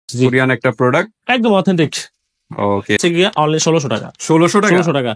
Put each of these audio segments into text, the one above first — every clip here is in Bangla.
জি। কোরিয়ান একটা প্রোডাক্ট, একদম অথেন্টিক। ওকে গিয়ে অনলি 1600 টাকা। 1600 টাকা। 1600 টাকা।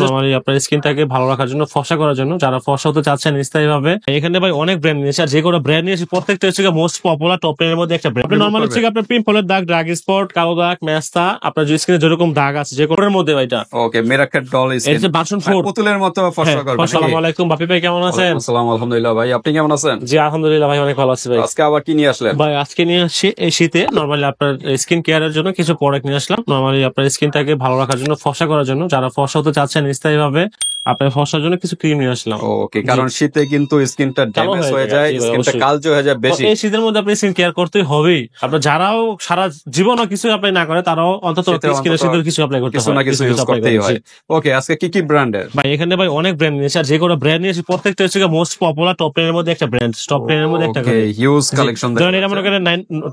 নরমালি আপনার স্কিনটাকে ভালো রাখার জন্য, ফর্সা করার জন্য, যারা ফর্সা হতে চাচ্ছেন স্থায়ী ভাবে, এখানে ভাই অনেক ব্র্যান্ড নিয়েছে। আর যে কোনো ব্র্যান্ড নিয়েছে প্রত্যেকটা হচ্ছে মোস্ট পপুলার টপ 10 এর মধ্যে একটা ব্র্যান্ড। নরমালি হচ্ছে আপনার পিম্পলের দাগ, ড্রাগ স্পট, কালো দাগ, মেস্তা, আপনার যে স্কিনে যেরকম দাগ আছে যে কোনোর মধ্যে ভাইটা। ওকে মিরাকেল ডল স্কিন, এটা ভার্সন 4 পুতুলের মতো ফর্সা করবে। আসসালামু আলাইকুম বাপি ভাই, কেমন আছেন? আসসালামু আলহামদুলিল্লাহ ভাই, আপনি কেমন আছেন? জি আলহামদুলিল্লাহ ভাই, অনেক ভালো আছি ভাই। আজকে আবার কি নিয়ে আসলেন? ভাই আজকে নিয়ে আসছি এই শীতে নরমালি আপনার স্কিন কেয়ারের জন্য কিছু প্রোডাক্ট নিয়ে আসলাম। নরমালি আপনার স্কিনটাকে ভালো রাখার জন্য, ফর্সা করার জন্য, যারা ফর্সা হতে চাচ্ছেন স্থায়ী ভাবে, আপনার ফর্সার জন্য কিছু ক্রিম নিয়ে আসলাম। ওকে, কারণ শীতে কিন্তু স্কিনটা ড্যামেজ হয়ে যায়, স্কিনটা কালচে হয়ে যায় বেশি। এই শীতের মধ্যে আপনি স্কিন কেয়ার করতেই হবেই। আপনার যারাও সারা জীবনও কিছু অ্যাপ্লাই না করে, তারাও অন্তত স্কিনের শীতের কিছু অ্যাপ্লাই করতে হয়, কিছু না কিছু ইউজ করতেই হয়। ওকে, আজকে কি কি ব্র্যান্ডের? ভাই এখানে ভাই অনেক ব্র্যান্ড নিয়েছে। আর যে কোনো ব্র্যান্ড নিয়েছে প্রত্যেকটা হচ্ছে মোস্ট পপুলার টপ 10 এর মধ্যে একটা ব্র্যান্ড। টপ 10 এর মধ্যে একটা হিউজ কালেকশন। ধরেন এটা মনে করেন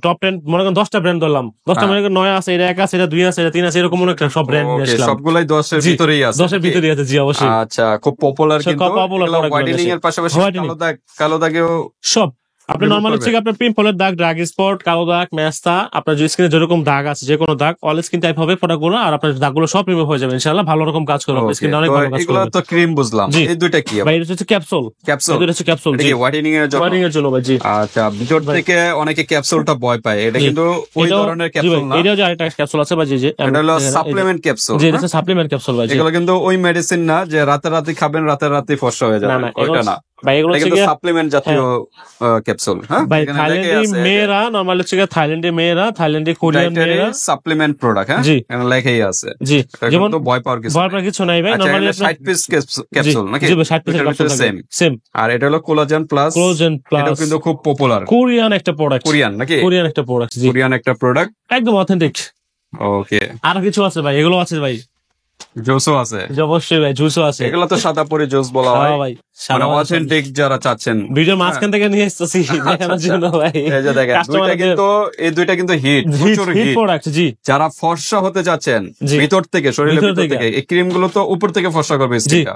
টপ 10 মনে করেন 10টা ব্র্যান্ড ধরলাম, 10টা মনে করেন 9 আছে, এটা 1 আছে, এটা 2 আছে, এটা 3 আছে, এরকম একটা সব ব্র্যান্ড নিয়ে আসলাম। সবগুলাই 10 এর ভিতরেই আছে। 10 এর ভিতরেই আছে, জি অবশ্যই। আচ্ছা, খুব পপুলার কিন্তু হোয়াইটেনিং এর পাশাপাশি কালো দাগেও সব। আপনি নরমাল হচ্ছে আপনার পিম্পলের দাগ, ড্রাগ স্পট, কালো দাগ, মেস্তা, আপনার যে স্কিনে যেরকম দাগ আছে যে কোনো দাগ, অল স্কিন টাইপ হবে প্রোডাক্টগুলো। আর আপনার দাগগুলো সব রিমুভ হয়ে যাবে ইনশাআল্লাহ। ভালো রকম কাজ করবে, স্কিনটা অনেক ভালো কাজ করবে। এগুলো তো ক্রিম বুঝলাম, এই দুইটা কি? ভাই এটা হচ্ছে ক্যাপসুল। এই দুটো হচ্ছে ক্যাপসুল, জি, হোয়াইটেনিং এর জন্য ভাই। জি আচ্ছা, ভিতর থেকে অনেকে ক্যাপসুলটা ভয় পায়, এটা কিন্তু ওই ধরনের ক্যাপসুল না। এটা যে আরেকটা ক্যাপসুল আছে ভাই, যে এটা হলো সাপ্লিমেন্ট ক্যাপসুল। জি, এটা সাপ্লিমেন্ট ক্যাপসুল ভাই। এগুলো কিন্তু ওই মেডিসিন না যে রাতে রাতে খাবেন, রাতে রাতে ফর্সা হয়ে যাবে, ওইটা না ভাই। এগুলো হচ্ছে সাপ্লিমেন্ট জাতীয় ক্যাপসুল। হ্যাঁ ভাই, থাইল্যান্ডের মেয়েরা নরমালি হচ্ছে থাইল্যান্ডের মেয়েরা, থাইল্যান্ডে কোরিয়ান মেয়েরা সাপ্লিমেন্ট প্রোডাক্ট। হ্যাঁ, এখানে লেখাই আছে। জি, যেমন ভয় পাওয়ার কিছু নাই ভাই। নরমালি 60 পিস ক্যাপসুল নাকি? জি 60 পিস ক্যাপসুল সেম। আর এটা হলো কোলাজেন প্লাস। এটা কিন্তু খুব পপুলার কোরিয়ান একটা প্রোডাক্ট। কোরিয়ান নাকি? কোরিয়ান একটা প্রোডাক্ট, জি কোরিয়ান একটা প্রোডাক্ট, একদম অথেন্টিক। ওকে, আর কিছু আছে ভাই? এগুলো আছে ভাই, জুসও আছে। অবশ্যই ভাই, জুসও আছে। এগুলো তো সাদা পরি জুস বলা হয় ভাই, মানে অথেন্টিক যারা চাচ্ছেন। ভিডিওর মাঝখান থেকে নিয়ে এসেছি দেখানোর জন্য ভাই। এই যে দেখেন, এই দুইটা কিন্তু হিট, প্রচুর হিট প্রোডাক্ট। জি, যারা ফর্সা হতে চাচ্ছেন ভিতর থেকে, শরীরের ভিতর থেকে, এই ক্রিম গুলো তো উপর থেকে ফর্সা করবে স্কিনটা,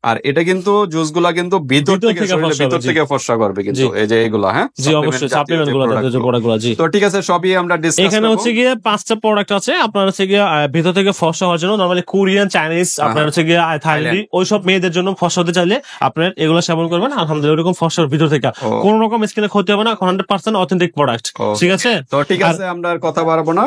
আর এটা কিন্তু জুস গুলা কিন্তু ভিতর থেকে, শরীরের ভিতর থেকে ফর্সা করবে কিন্তু। এই যে এগুলা, হ্যাঁ জি অবশ্যই সাপ্লিমেন্ট গুলো, প্রোডাক্টগুলো। জি, তো ঠিক আছে, সবই আমরা ডিসকাস করব। এখানে হচ্ছে গিয়ে 5টা প্রোডাক্ট আছে আপনার হচ্ছে গিয়ে ভিতর থেকে ফর্সা হওয়ার জন্য। নরমালি কোরিয়ান, চাইনিজ, আপনার হচ্ছে গিয়ে থাইল্যান্ড, ওইসব মেয়েদের জন্য ফর্সা হতে চাইলে আপনার এগুলো সেবন করবেন। আলহামদুলিল্লাহ ওরকম ফর্সার ভিতর থেকে কোন রকম স্কিনে ক্ষতি হবে না, 100% অথেন্টিক প্রোডাক্ট। ঠিক আছে, তো ঠিক আছে, আমরা আর কথা বাড়াবো না,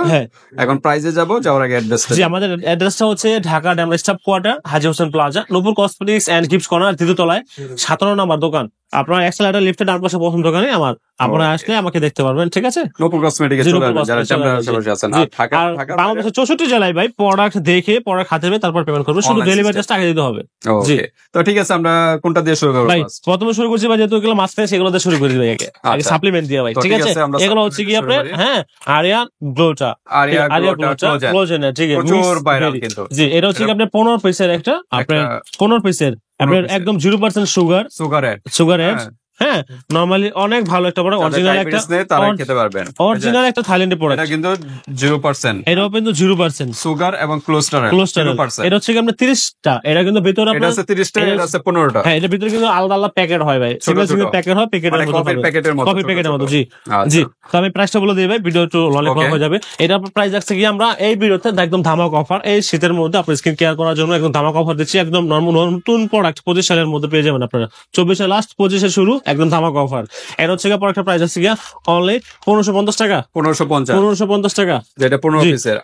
এখন প্রাইজে যাব। যাওয়ার আগে অ্যাড্রেসটা। জি, আমাদের অ্যাড্রেসটা হচ্ছে Dhaka Demra staff quarter, Haji Hossain plaza, Nupur cosmetics and gift corner, 3 তলায় 17 নম্বর দোকান। আপনার এক্সেলেটর লিফটের ডান পাশে প্রথম দোকানে আমার। আপনারা আসলে আমাকে দেখতে পারবেন। ঠিক আছে, নূপুর কসমেটিক্সে চলে আসবেন যারা চ্যাম্পিয়ন আশেপাশে আছেন। আর ঢাকা বাংলাদেশের 64 জেলায় ভাই প্রোডাক্ট দেখে প্রোডাক্ট হাতে নেবে, তারপর পেমেন্ট করবে। শুধু ডেলিভারি চার্জটা আগে দিতে হবে। জি, তো ঠিক আছে, আমরা কোনটা দিয়ে শুরু করব? ভাই প্রথমে শুরু করছি ভাই, যেহেতু এগুলো মাঝখানে, সেগুলো দিয়ে শুরু করি ভাই। আগে সাপ্লিমেন্ট দিয়ে ভাই। ঠিক আছে, এগুলো হচ্ছে কি আপনার আরিয়ান গ্লোটা, আরিয়া গ্লোটা ক্লোজেন। ঠিক আছে, প্রচুর ভাইরাল কিন্তু। জি, এটা হচ্ছে আপনার 15 পিসের একটা, আপনার 15 পিসের আপনার একদম 0% সুগারের। হ্যাঁ, নরমালি অনেক ভালো একটা প্রোডাক্ট, অরিজিনাল একটা, তারা খেতে পারবেন। অরিজিনাল একটা থাইল্যান্ডের প্রোডাক্ট। এটা কিন্তু 0%, এটাও কিন্তু 0% সুগার এবং কোলেস্টেরল। এটা হচ্ছে আপনার 30টা, এটা কিন্তু ভিতরে এটা আছে 30টা, এটা আছে 15টা। হ্যাঁ, এটা ভিতরে কিন্তু আলাদা আলাদা প্যাকেট হয় ভাই, সিঙ্গেল প্যাকেট হয়, প্যাকেটের মতো, কফি প্যাকেটের মতো। জি জি। তো আমি প্রাইসটা বলে দিই ভাই, ভিডিও একটু লং হয়ে যাবে। এটা প্রাইস আছে কি, আমরা এই ভিডিওতে একদম ধামাক অফার, এই শীতের মধ্যে আপনার স্কিন কেয়ার করার জন্য একদম ধামাক অফার দিচ্ছি। একদম নতুন প্রোডাক্ট 25 সালের মধ্যে পেয়ে যাবেন আপনারা। 24 লাস্ট, 25 শুরু, একদম ধামাক অফার। এটা হচ্ছে গিয়ে প্রোডাক্টের প্রাইস আছে গিয়া অনলি 1550 টাকা। 1550 টাকা, যেটা 15 পিসের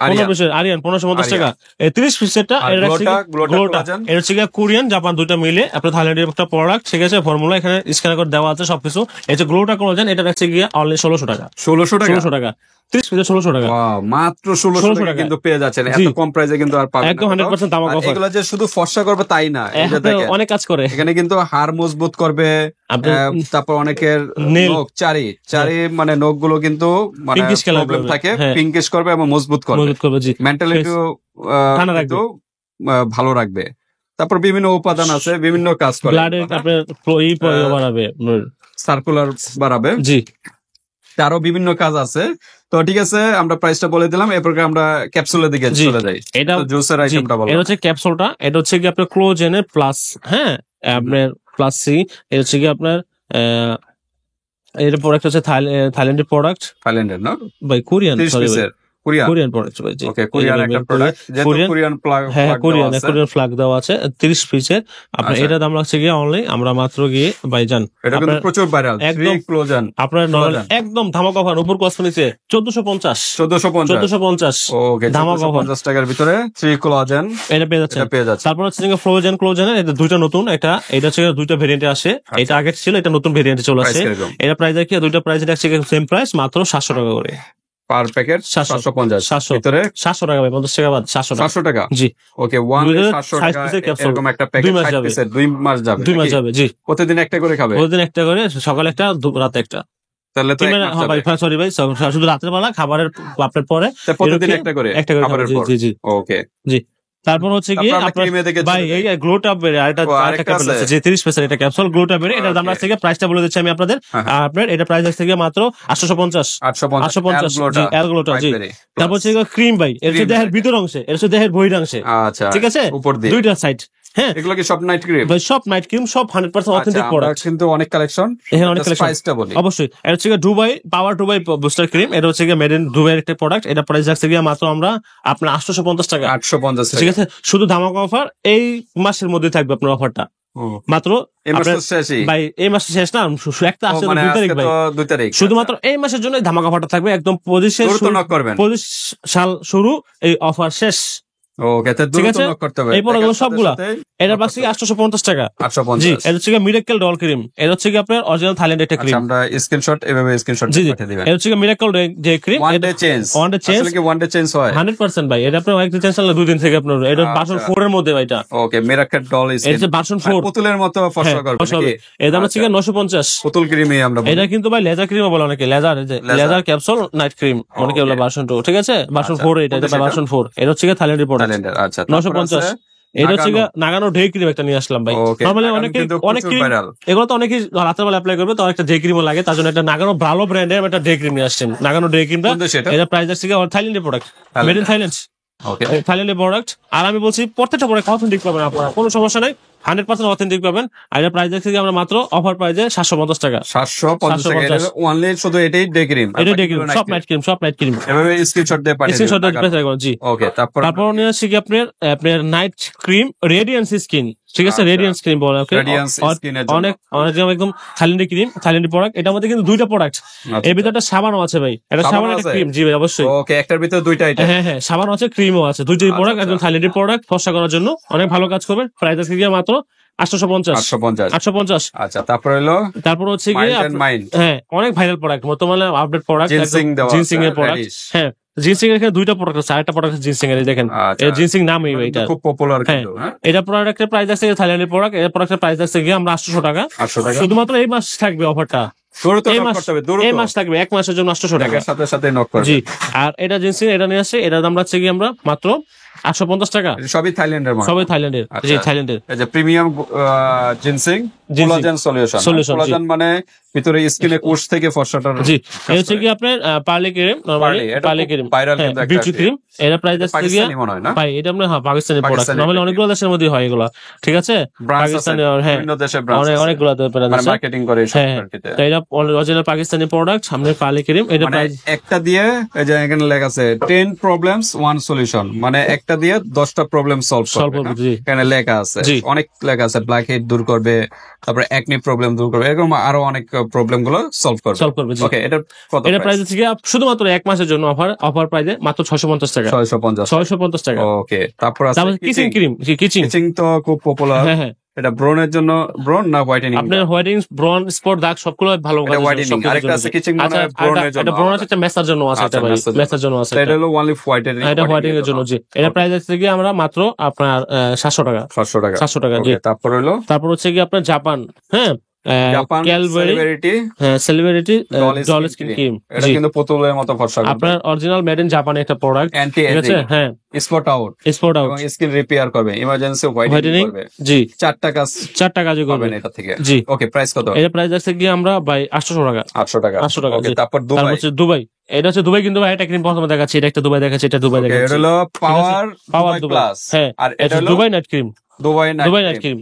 আরিয়ান 1550 টাকা। এই 30 পিসেরটা এটা হচ্ছে গিয়া কোরিয়ান, জাপান দুইটা মিলে আপনার থাইল্যান্ডের একটা প্রোডাক্ট। ঠিক আছে, ফর্মুলা এখানে স্ক্যান করে দেওয়া আছে সবকিছু। এই যে গ্লোটা কোলাজেন, এটা হচ্ছে গিয়া অনলি 1600 টাকা। 1600 টাকা, 30 পিসে 1600 টাকা, মাত্র 1600 টাকা কিন্তু পেয়ে যাচ্ছেন। এত কম প্রাইসে কিন্তু আর পাবেন না, একদম 100% দাম অফার। এগুলো যে শুধু ফর্সা করবে তাই না, এই যে দেখেন অনেক কাজ করে। এখানে কিন্তু হাড় মজবুত করবে। তারপর অনেকের নখ চারি মানে নখ গুলো কিন্তু মানে প্রবলেম থাকে, পিঙ্কিশ করবে এবং মজবুত করবে। মেন্টালিটিও ভালো রাখবে। তারপর বিভিন্ন উপাদান আছে, বিভিন্ন কাজ করে, সার্কুলার বাড়াবে। জি, তারও বিভিন্ন কাজ আছে। তো ঠিক আছে, আমরা প্রাইসটা বলে দিলাম, এরপর আমরা ক্যাপসুলের দিকে চলে যাই। এটা জুসের আইটেমটা বলো। এটা হচ্ছে ক্যাপসুলটা, এটা হচ্ছে কি আপনার ক্লোজেনের প্লাস, হ্যাঁ আপনার প্লাস সি। এটা হচ্ছে কি আপনার এর প্রোডাক্ট হচ্ছে থাইল্যান্ডের প্রোডাক্ট, থাইল্যান্ডের না ভাই কোরিয়ান, 30 পিসের কোরিয়ান প্রোডাক্ট ভাই। জি ওকে, কোরিয়ান একটা প্রোডাক্ট, যেহেতু কোরিয়ান প্লাগ, হ্যাঁ কোরিয়ান ফ্ল্যাগ দেওয়া আছে 30 পিসের। আপনার এটা দাম লাগছে গিয়ে অনলি আমরা মাত্র গিয়ে ভাই জান, এটা কিন্তু প্রচুর ভাইরাল, একদম ক্লোজন আপনার একদম ধামাকা অফার, উপর কস্ট নিচে 1450। ওকে, ধামাকা অফার 50 টাকার ভিতরে 3 ক্লোজন এটা পেয়ে যাচ্ছে। তারপর হচ্ছে ক্লোজন এটা দুইটা নতুন, এটা হচ্ছে দুইটা ভেরিয়েন্টে আসে, এটা আগে ছিল, এটা নতুন ভেরিয়েন্টে চলে আসে। এটা প্রাইস কি দুইটা প্রাইস আছে সেম প্রাইস, মাত্র 700 টাকা করে পার প্যাকেট, 750 ভিতরে 700 টাকা ভাই, 50 টাকা বাদ 700 টাকা। জি ওকে, 700 টাকা এরকম একটা প্যাকেট 2 মাস যাবে। 2 মাস যাবে। জি, প্রতিদিন একটা করে খাবে, প্রতিদিন একটা করে, সকালে একটা, রাতে একটা। তাহলে তো ভাই সরি ভাই, শুধু রাতের বেলা খাবারের আপনার পরে প্রতিদিন একটা করে খাবারের পর। জি ওকে জি। তারপর হচ্ছে গিয়ে ভাই এই গ্লোটা বের, এটা 30 পিসের এটা ক্যাপসুল গ্লোটা বের, এটার দাম আছে প্রাইসটা বলে দিচ্ছি আমি আপনাদের। আপনার এটা প্রাইস আছে গিয়ে মাত্র 850 এল গ্লোটা। জি, তারপর হচ্ছে ক্রিম ভাই, এর হচ্ছে দেহের ভিতর অংশে, এর হচ্ছে দেহের বহির অংশে। আচ্ছা, ঠিক আছে, উপর দিয়ে দুইটা সাইড। হ্যাঁ, এগুলো কি সব নাইট ক্রিম? ভাই সব নাইট ক্রিম, সব 100% অথেন্টিক প্রোডাক্ট, কিন্তু অনেক কালেকশন, এখানে অনেক কালেকশন। প্রাইসটা বলি অবশ্যই, এটা হচ্ছে দুবাই পাওয়ার দুবাই বুস্টার ক্রিম, এটা হচ্ছে মেড ইন দুবাই একটা প্রোডাক্ট। এটা প্রাইস আছে গিয়ে মাত্র আমরা আপনার 850 টাকা। 850 টাকা, ঠিক আছে, শুধু ধামাকা অফার এই মাসের মধ্যে থাকবে আপনার অফারটা, মাত্র ভাই এই মাসে শেষ না, একটা আসছে 2 তারিখ ভাই, 2 তারিখ শুধুমাত্র এই মাসের জন্য ধামাকা অফারটা থাকবে, একদম 25 সাল শুরু, এই অফার শেষ। ওকে, ঠিক আছে, এই প্রোডাক্টগুলো সবগুলা এটা বাকি 850 টাকা। 850। জি, এটা হচ্ছে মিরাকেল ডল ক্রিম, এটা হচ্ছে আপনার অরিজিনাল থাইল্যান্ড একটা ক্রিম। আমরা স্ক্রিনশট এভাবে স্ক্রিনশট পাঠিয়ে দিবেন। এটা হচ্ছে miracle day cream, one day change আসলে কি ওয়ান ডে চেঞ্জ হয় 100% ভাই, এটা আপনার এক চেঞ্জ হলে 2 দিন থেকে আপনার, এটা ভার্সন 4 এর মধ্যে ভাই। এটা ওকে, মিরাকেল ডল স্কিন, এটা ভার্সন 4, পুতুলের মতো ফর্সা করবে নাকি? এর দাম হচ্ছে 950 পুতুল ক্রিমই আমরা বলি। এটা কিন্তু ভাই লেজার ক্রিম বলে অনেকে, লেজার ক্যাপসুল নাইট ক্রিম অনেকে বলে ভার্সন 2। ঠিক আছে, ভার্সন 4 এটা ভার্সন 4। এটা হচ্ছে থাইল্যান্ডের প্রোডাক্ট। আচ্ছা, 950। এটা হচ্ছে নাগানো ডে ক্রিম একটা নিয়ে আসলাম ভাই। নরমালি অনেক ক্রিম, এগুলো তো অনেকেই রাতের বেলা অ্যাপ্লাই করবে, তো একটা ডে ক্রিমও লাগে, তার জন্য একটা নাগানো ভালো ব্র্যান্ডের একটা ডে ক্রিম নিয়ে আসছেন। নাগানো ডে ক্রিমটা এটা প্রাইস আছে থাইল্যান্ডের প্রোডাক্ট, মেড ইন থাইল্যান্ড, থাইল্যান্ডের প্রোডাক্ট। আর আমি বলছি প্রত্যেকটা প্রোডাক্ট অথেন্টিক পাবেন আপনারা, কোনো সমস্যা নাই, 100% অথেন্টিক পাবেন। আর এটা প্রাইস থেকে আমরা মাত্র অফার প্রাইসে 750 টাকা। 750 টাকা অনলি, শুধু এটাই ডে ক্রিম, এটা ডে ক্রিম, সব নাইট ক্রিম, এভাবে স্ক্রিনশট দিয়ে পাঠিয়ে দিন। জি, ওকে, তারপর নিয়ে আসছি কি আপনার নাইট ক্রিম রেডিয়েন্স স্কিন। ঠিক আছে, রেডিয়েন্স ক্রিম বলে, অনেক একদম থাইল্যান্ডের প্রোডাক্ট। এটার মধ্যে কিন্তু 2টা প্রোডাক্ট, এর ভিতরে সাবানও আছে ভাই, এটা সাবান একটা ক্রিম। জি ভাই, অবশ্যই। ওকে, একটার ভিতরে 2টা আইটেম। হ্যাঁ, সাবান আছে, ক্রিমও আছে, 2টি প্রোডাক্ট, একদম থাইল্যান্ডের প্রোডাক্ট, ফর্সা করার জন্য অনেক ভালো কাজ করবে। প্রাইস আছে গিয়ে মাত্র 850। আচ্ছা, তারপর হচ্ছে গিয়ে হ্যাঁ, অনেক ভাইরাল প্রোডাক্ট, বর্তমানে আপডেট প্রোডাক্ট, জিনসিং এর প্রোডাক্ট। হ্যাঁ, জিনসিং এর এখানে 2টা প্রোডাক্ট আছে, আরেকটা প্রোডাক্ট জিনসিং এর, দেখেন জিনসিং নাম এটা খুব পপুলার কিন্তু। এটা প্রোডাক্টের প্রাইস আছে থাইল্যান্ডের প্রোডাক্ট, এর প্রোডাক্টের প্রাইস আছে গিয়ে আমরা 800 টাকা। শুধুমাত্র এই মাস থাকবে অফারটা, এই মাস থাকবে, 1 মাসের জন্য 800 টাকা। সাথে নক করবে। জি, আর এটা জিনসিং, এটা নিয়ে আসছে, এটার দাম আছে গিয়ে আমরা মাত্র 850 টাকা। সবই থাইল্যান্ডের, সবই থাইল্যান্ডের। জি, থাইল্যান্ডের। এই যে প্রিমিয়াম জিনসিং কোলাজেন সলিউশন, মানে ভিতরে স্কিনে কোষ থেকে ফর্সাটার। জি, এই হচ্ছে কি আপনার Parle cream, normally Parle cream, viral কিন্তু একটা বিউটি ক্রিম। এটা প্রাইস আছে গিয়ে ভাই, এটা আপনার পাকিস্তানি প্রোডাক্ট, নরমালি অনেকগুলো দেশের মধ্যে হয় এগুলো। ঠিক আছে, পাকিস্তানি, হ্যাঁ, বিভিন্ন দেশের ব্রাঞ্চ, অনেকগুলো মার্কেটিং করে সব মার্কেটে। তো এটা অরিজিনাল পাকিস্তানি প্রোডাক্ট, আমাদের পার্লে ক্রিম। এটা প্রাইস একটা দিয়ে, এই যে এখানে লেখা আছে 10 প্রবলেমস 1 সলিউশন, মানে একটা দিয়ে 10টা প্রবলেম সলভ করবে। এখানে লেখা আছে, অনেক লেখা আছে, ব্ল্যাক হেড দূর করবে, তারপরে একনি প্রবলেম দূর করবে, এরকম আরো অনেক প্রবলেম গুলো সলভ করবে। ওকে, এটা কত? এটা প্রাইস আছে শুধুমাত্র 1 মাসের জন্য অফার প্রাইসে মাত্র 650 টাকা। 650 টাকা। ওকে, তারপর আছে কিচিং ক্রিম। কিচিং তো খুব পপুলার। হ্যাঁ, এটা ব্রনের জন্য, ব্রন না হোয়াইটেনিং? আপনার হোয়াইটেনিং, ব্রন, স্পট, দাগ সবগুলো ভালো কাজ। হোয়াইটেনিং আরেকটা আছে, কিচিং মানে ব্রনের জন্য। এটা ব্রন আছে, এটা মেসার জন্য আছে, এটা ভাই মেসার জন্য আছে। এটা হলো অনলি হোয়াইটেনিং, এটা হোয়াইটেনিং এর জন্য। জি, এটা প্রাইস আছে কি আমরা মাত্র আপনার 700 টাকা। 700 টাকা। জি, তারপর হচ্ছে কি আপনার জাপান, হ্যাঁ, সেলিব্রিটি ডল স্কিন ক্রিম। এটা কিন্তু পুতুলের মতো ফর্সা, আপনার অরিজিনাল মেড ইন জাপান একটা প্রোডাক্ট। অ্যান্টি এজিং, হ্যাঁ, স্পট আউট এবং স্কিন রিপেয়ার করবে, ইমার্জেন্সি হোয়াইটেনিং করবে। জি, 4টা কাজ করবেন এটা থেকে। জি, ওকে, প্রাইস কত? এটা প্রাইস আছে কি আমরা ভাই 800 টাকা। 800 টাকা। ওকে, তারপর দুবাই। এটা হচ্ছে দুবাই, কিন্তু ভাই এটা ক্রিম প্রথমে দেখাচ্ছি, এটা একটা দুবাই দেখাচ্ছি, এটা দুবাই দেখাচ্ছি। এটা হলো পাওয়ার দুবাই প্লাস। হ্যাঁ, আর এটা হলো Dubai night cream. Dubai Dubai night cream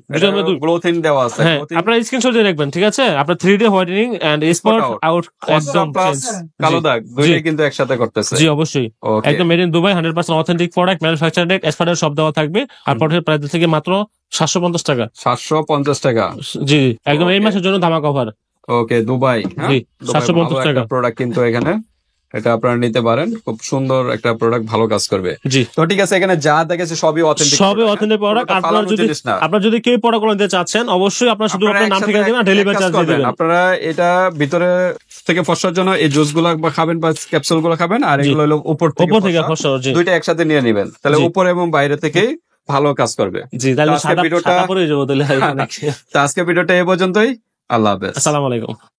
গ্লোথিন দেওয়া আছে হ্যাঁ আপনারা স্ক্রিনশট দিয়ে রাখবেন ঠিক আছে আপনার 3D whitening and spot out একদম প্লাস কালো দাগ দুইটাই কিন্তু একসাথে করতেছে জি অবশ্যই একদম made in Dubai 100% authentic product manufacture date expire সব দেওয়া থাকবে আর প্রোডাক্টের প্রাইস থেকে মাত্র 750 টাকা 750 টাকা জি একদম এই মাসের জন্য ধামাকা অফার ওকে দুবাই জি 750 টাকা প্রোডাক্ট কিন্তু এখানে এটা আপনারা নিতে পারেন খুব সুন্দর একটা প্রোডাক্ট ভালো কাজ করবে জি তো ঠিক আছে এখানে যা দেখেছে সবই অথেন্টিক প্রোডাক্ট আপনারা যদি কেউ প্রোডাক্ট নিতে চাচ্ছেন অবশ্যই আপনারা শুধু আপনার নাম ঠিকানা দিবেন ডেলিভারি চার্জ দিবেন আপনারা এটা ভিতরে থেকে ফসসার জন্য এই জুস গুলো খাবেন বা ক্যাপসুল গুলো খাবেন আর এগুলো হলো উপর থেকে ফসসা দুইটা একসাথে নিয়ে নেবেন তাহলে উপরে এবং বাইরে থেকে ভালো কাজ করবে জি তাহলে সাদা পরে যাবো তাহলে আজকে ভিডিওটা এই পর্যন্তই আল্লাহ হাফেজ আসসালামু আলাইকুম